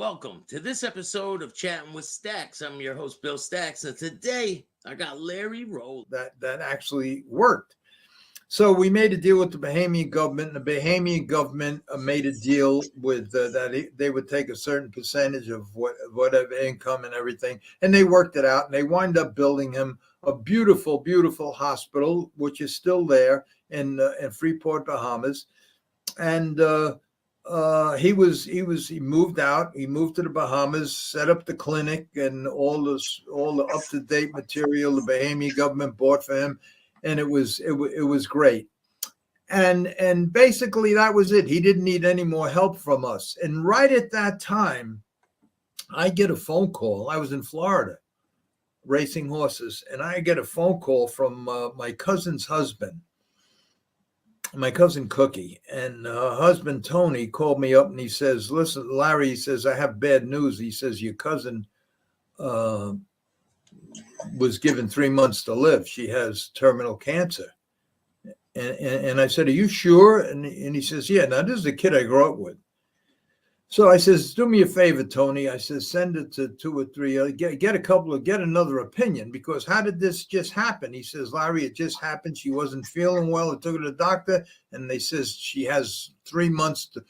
Welcome to this episode of Chatting with Staxx. I'm your host, Bill Staxx, and today I got Larry Rolla. That actually worked. So we made a deal with the Bahamian government, and the Bahamian government made a deal with that they would take a certain percentage of whatever income and everything, and they worked it out, and they wind up building him a beautiful, beautiful hospital, which is still there in Freeport, Bahamas, and he moved out. He moved to the Bahamas, set up the clinic, and all the up to date material the Bahamian government bought for him, and it was great. And basically that was it. He didn't need any more help from us. And right at that time, I get a phone call. I was in Florida racing horses, and I get a phone call from my cousin's husband, my cousin Cookie, and her husband Tony called me up, and he says, "Listen, Larry," he says, "I have bad news." He says, "Your cousin was given 3 months to live. She has terminal cancer." And I said, "Are you sure?" And he says, "Yeah." Now, this is a kid I grew up with. So I says, "Do me a favor, Tony." I says, "Send it to 2 or 3. Get another opinion, because how did this just happen?" He says, "Larry, it just happened. She wasn't feeling well. I took her to the doctor, and they says she has 3 months to,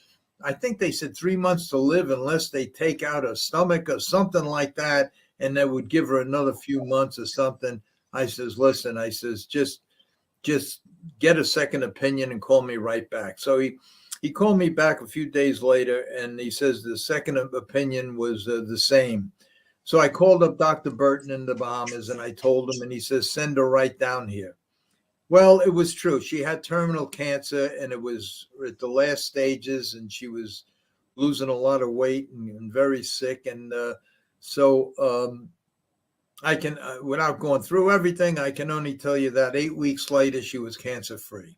I think they said 3 months to live, unless they take out her stomach or something like that, and they would give her another few months or something." I says, "Listen," I says, just get a second opinion and call me right back." So he called me back a few days later, and he says the second opinion was the same. So I called up Dr. Burton in the Bahamas, and I told him, and he says, "Send her right down here." Well, it was true. She had terminal cancer, and it was at the last stages, and she was losing a lot of weight and very sick. And I can, without going through everything, I can only tell you that 8 weeks later, she was cancer-free.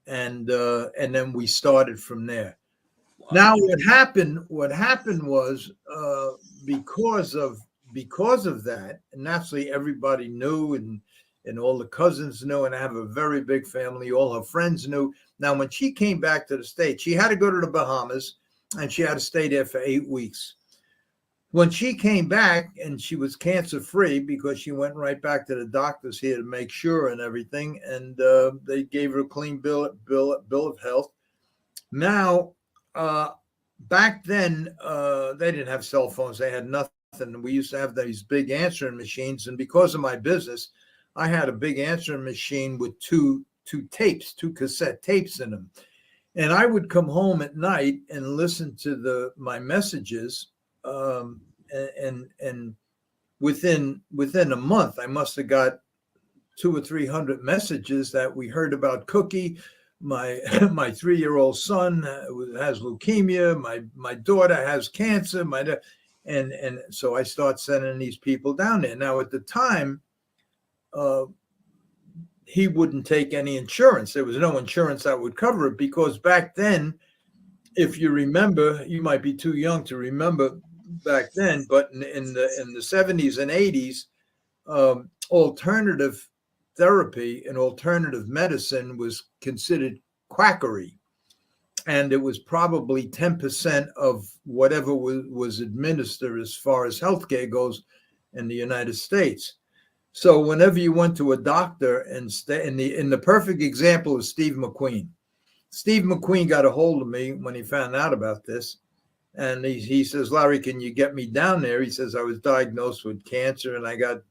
And then we started from there. Wow. Now, what happened was because of that, and naturally everybody knew, and all the cousins knew, and I have a very big family. All her friends knew. Now, when she came back to the States, she had to go to the Bahamas, and she had to stay there for 8 weeks. When she came back, and she was cancer-free, because she went right back to the doctors here to make sure and everything, and they gave her a clean bill of health. Now, back then, they didn't have cell phones. They had nothing. We used to have these big answering machines, and because of my business, I had a big answering machine with two cassette tapes in them. And I would come home at night and listen to my messages. And within a month, I must have got 200 or 300 messages that we heard about Cookie. My 3-year-old son has leukemia. My daughter has cancer. And so I start sending these people down there. Now, at the time, he wouldn't take any insurance. There was no insurance that would cover it, because back then, if you remember, you might be too young to remember back then, but in the 70s and 80s, alternative therapy and alternative medicine was considered quackery, and it was probably 10% of whatever was administered as far as healthcare goes in the United States. So whenever you went to a doctor, and in the perfect example is Steve McQueen. Steve McQueen got a hold of me when he found out about this. And he says, "Larry, can you get me down there?" He says, "I was diagnosed with cancer, and I got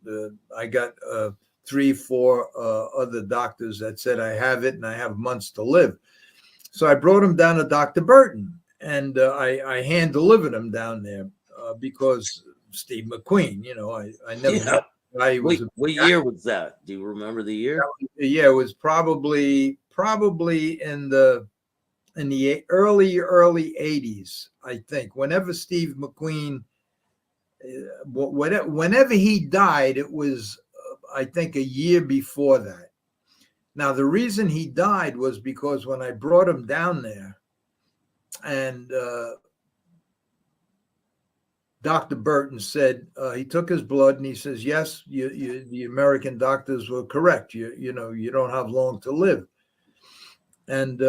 3, 4 other doctors that said I have it, and I have months to live." So I brought him down to Dr. Burton, and I hand delivered him down there because Steve McQueen, I never. Yeah. What year was that? Do you remember the year? Yeah, it was probably in the early 80s, I think. Whenever Steve McQueen, whenever he died, it was, I think, a year before that. Now, the reason he died was because when I brought him down there, and Dr. Burton said, he took his blood, and he says, "Yes, the American doctors were correct. You don't have long to live." And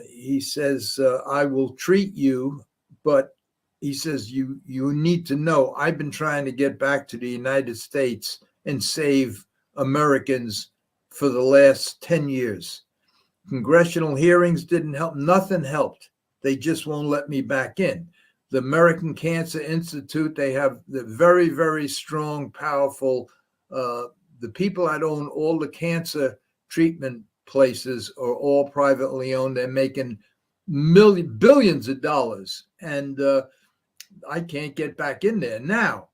he says, "I will treat you, but he says, you need to know, I've been trying to get back to the United States and save Americans for the last 10 years. Congressional hearings didn't help. Nothing helped. They just won't let me back in. The American Cancer Institute, they have the very, very strong, powerful, the people that own all the cancer treatment places are all privately owned. They're making billions of dollars. And I can't get back in there. Now,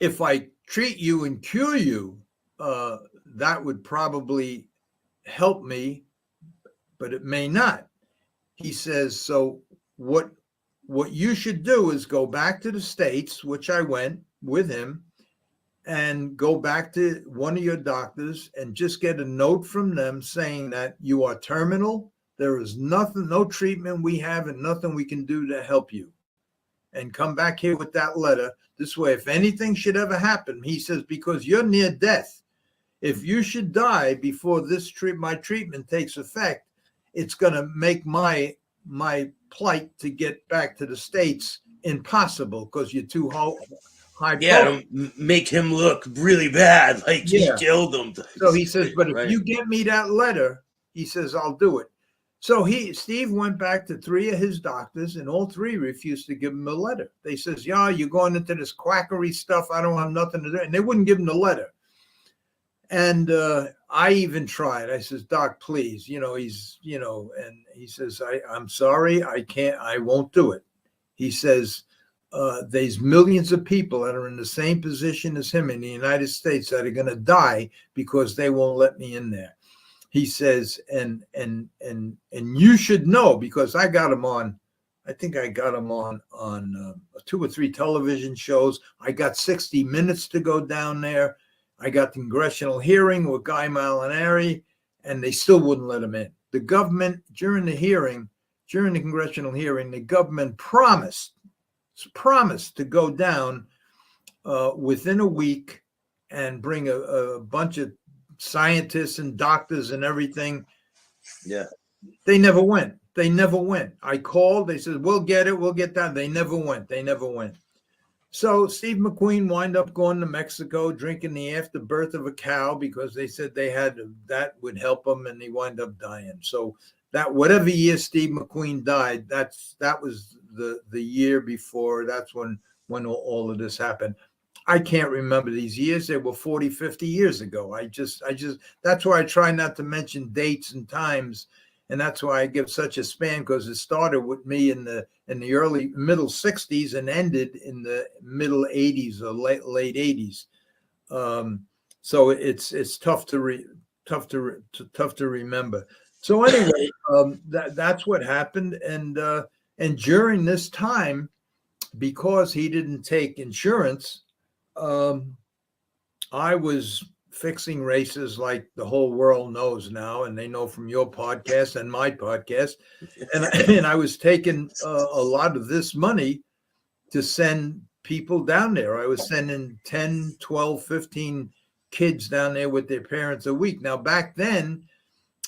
if I treat you and cure you, that would probably help me, but it may not. He says, so what you should do is go back to the States, which I went with him, and go back to one of your doctors and just get a note from them saying that you are terminal. There is nothing, no treatment we have and nothing we can do to help you. And come back here with that letter. This way, if anything should ever happen, he says, because you're near death, if you should die before my treatment takes effect, it's going to make my plight to get back to the States impossible because you're too high. Yeah, to make him look really bad, like he killed him. So he says, but if you get me that letter, he says, I'll do it. So Steve went back to 3 of his doctors, and all 3 refused to give him a letter. They says, yeah, you're going into this quackery stuff. I don't have nothing to do. And they wouldn't give him the letter. And I even tried. I says, Doc, please, he's, and he says, I'm sorry, I won't do it. He says, there's millions of people that are in the same position as him in the United States that are going to die because they won't let me in there. He says, and you should know, because I got him on, I think I got him on 2 or 3 television shows. I got 60 Minutes to go down there. I got the congressional hearing with Guy Molinari, and they still wouldn't let him in. The government, during the congressional hearing, the government promised to go down within a week and bring a bunch of scientists and doctors and everything. Yeah. They never went. I called. They said, we'll get it. We'll get that. They never went. So Steve McQueen wound up going to Mexico, drinking the afterbirth of a cow because they said that would help him, and he wound up dying. So that whatever year Steve McQueen died, that was the year before. That's when all of this happened. I can't remember these years. They were 40, 50 years ago. I just that's why I try not to mention dates and times. And that's why I give such a span, because it started with me in the middle 60s and ended in the middle 80s or late 80s. So it's tough to remember. So anyway, that's what happened. And during this time, because he didn't take insurance, I was fixing races like the whole world knows now, and they know from your podcast and my podcast. And I was taking a lot of this money to send people down there. I was sending 10, 12, 15 kids down there with their parents a week. Now, back then,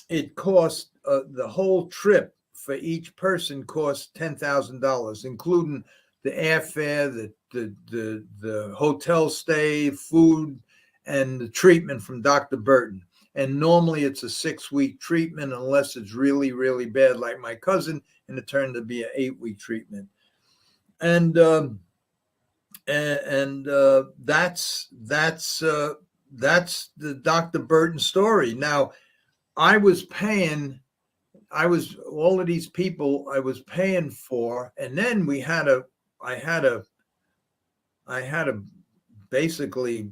it cost the whole trip for each person cost $10,000, including the airfare, the hotel stay, food, and the treatment from Dr. Burton. And normally it's a 6-week treatment unless it's really, really bad, like my cousin, and it turned to be an 8-week treatment. And that's the Dr. Burton story. Now, all of these people I was paying for, and then I had a basically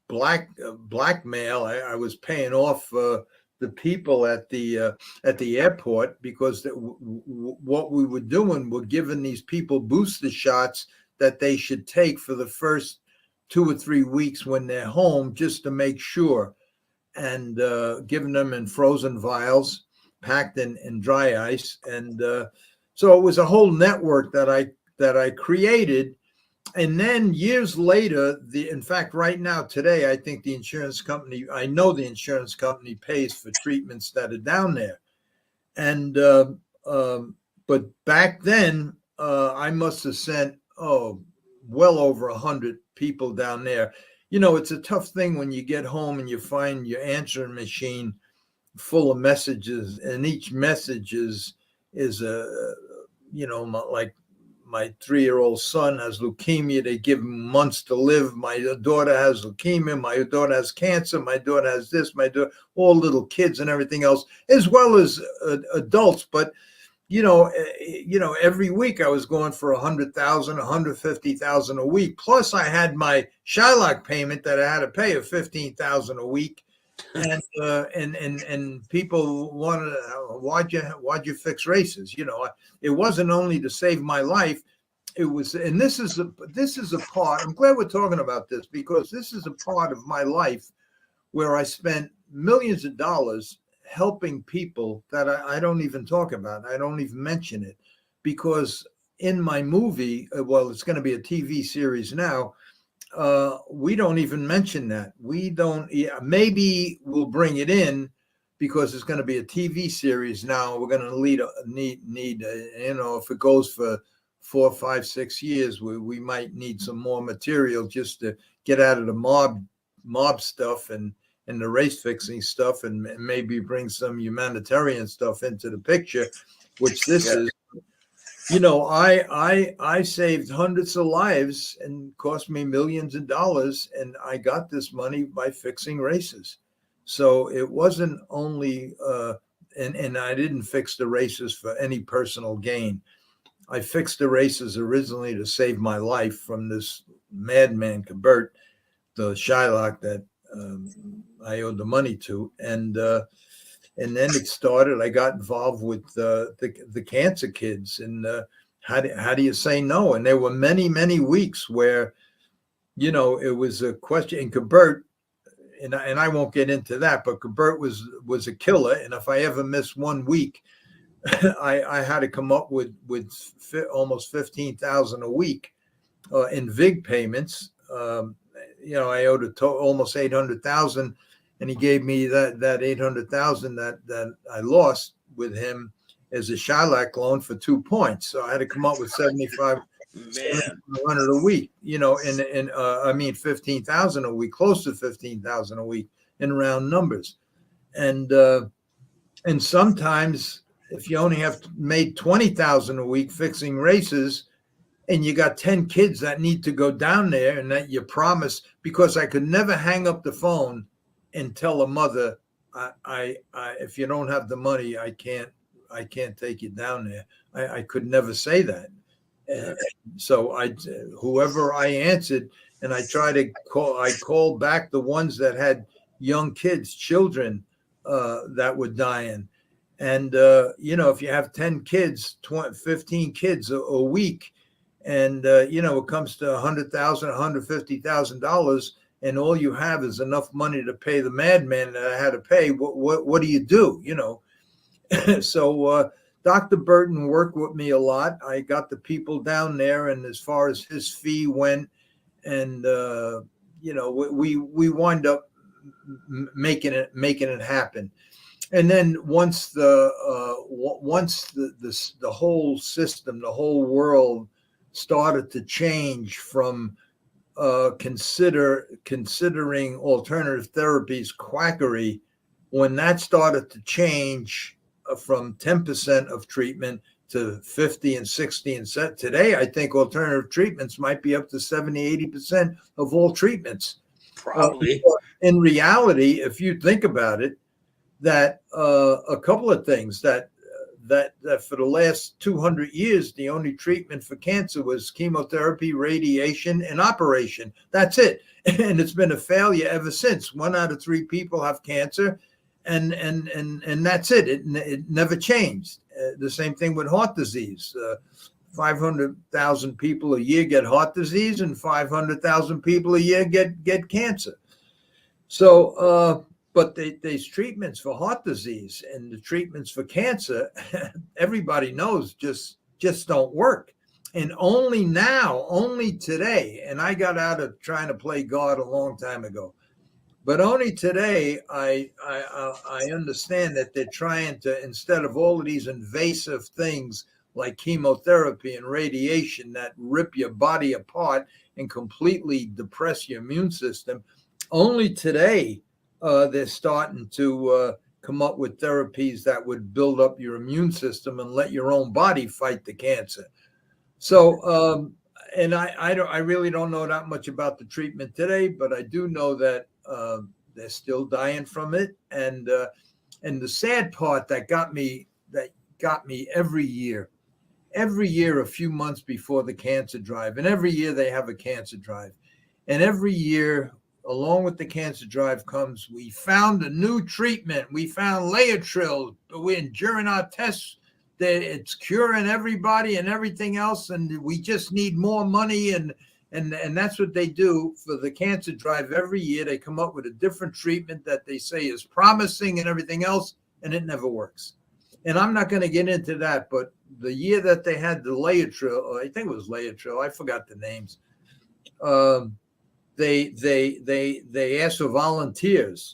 blackmail. I was paying off the people at the airport, because what we were doing, we're giving these people booster shots that they should take for the first 2 or 3 weeks when they're home, just to make sure, and giving them in frozen vials packed in dry ice. And so it was a whole network that I created. And then years later, in fact, right now, today, I think I know the insurance company pays for treatments that are down there. And but back then, I must have sent, well over 100 people down there. It's a tough thing when you get home and you find your answering machine full of messages, and each message is a, like my 3-year-old son has leukemia. They give him months to live. My daughter has leukemia. My daughter has cancer. My daughter has this. My daughter, all little kids and everything else, as well as adults. But every week I was going for 100,000, 150,000 a week. Plus, I had my Shylock payment that I had to pay of 15,000 a week. And people wanted, why'd you fix races? It wasn't only to save my life. It was, and this is a part. I'm glad we're talking about this, because this is a part of my life where I spent millions of dollars helping people that I don't even talk about. I don't even mention it, because in my movie, well, it's going to be a TV series now. We don't even mention that. We don't. Yeah, maybe we'll bring it in because it's going to be a TV series now. We're going to need if it goes for 4, 5, 6 years, we might need some more material just to get out of the mob stuff and the race fixing stuff, and maybe bring some humanitarian stuff into the picture, which this is. I saved hundreds of lives and cost me millions of dollars, and I got this money by fixing races. So it wasn't only, and I didn't fix the races for any personal gain. I fixed the races originally to save my life from this madman Cabert, the Shylock that I owed the money to, and then it started. I got involved with the cancer kids, and how do you say no? And there were many weeks where, it was a question. And Cabert, and I won't get into that, but Cabert was a killer. And if I ever missed 1 week, I had to come up with almost 15,000 a week in VIG payments. I owed almost 800,000. And he gave me that 800,000 that I lost with him as a Shylock loan for 2 points. So I had to come up with 7,500 a week, and I mean 15,000 a week, close to 15,000 a week in round numbers. And sometimes if you only have made 20,000 a week fixing races, and you got 10 kids that need to go down there, and that you promise, because I could never hang up the phone and tell a mother, I if you don't have the money, I can't take you down there. I could never say that. So whoever I answered, and I called back the ones that had young kids, children that were dying. And, if you have 10 kids, 15 kids a week, and, it comes to $100,000, $150,000, and all you have is enough money to pay the madman that I had to pay, what do you do? So Dr. Burton worked with me a lot. I got the people down there, and as far as his fee went, and we wind up making it happen. And then once the whole system, the whole world started to change from considering alternative therapies quackery, when that started to change from 10% of treatment to 50 and 60 and set, today I think alternative treatments might be up to 70-80% of all treatments. Probably. In reality, if you think about it, that a couple of things, that for the last 200 years, the only treatment for cancer was chemotherapy, radiation, and operation. That's it. And it's been a failure ever since. 1 out of 3 people have cancer, and that's it. It never changed. The same thing with heart disease. 500,000 people a year get heart disease, and 500,000 people a year get cancer. So, but there's treatments for heart disease, and the treatments for cancer, everybody knows just don't work. And only now, only today, and I got out of trying to play God a long time ago, but only today I understand that they're trying to, instead of all of these invasive things like chemotherapy and radiation that rip your body apart and completely depress your immune system. Only today they're starting to come up with therapies that would build up your immune system and let your own body fight the cancer. So, and I really don't know that much about the treatment today, but I do know that they're still dying from it. And the sad part that got me every year, a few months before the cancer drive, and every year they have a cancer drive, and every year, along with the cancer drive comes, we found a new treatment. We found Laetrile. During our tests, that it's curing everybody and everything else, and we just need more money. And that's what they do for the cancer drive. Every year they come up with a different treatment that they say is promising and everything else, and it never works. And I'm not going to get into that, but the year that they had the Laetrile, I think it was Laetrile, I forgot the names. They asked for volunteers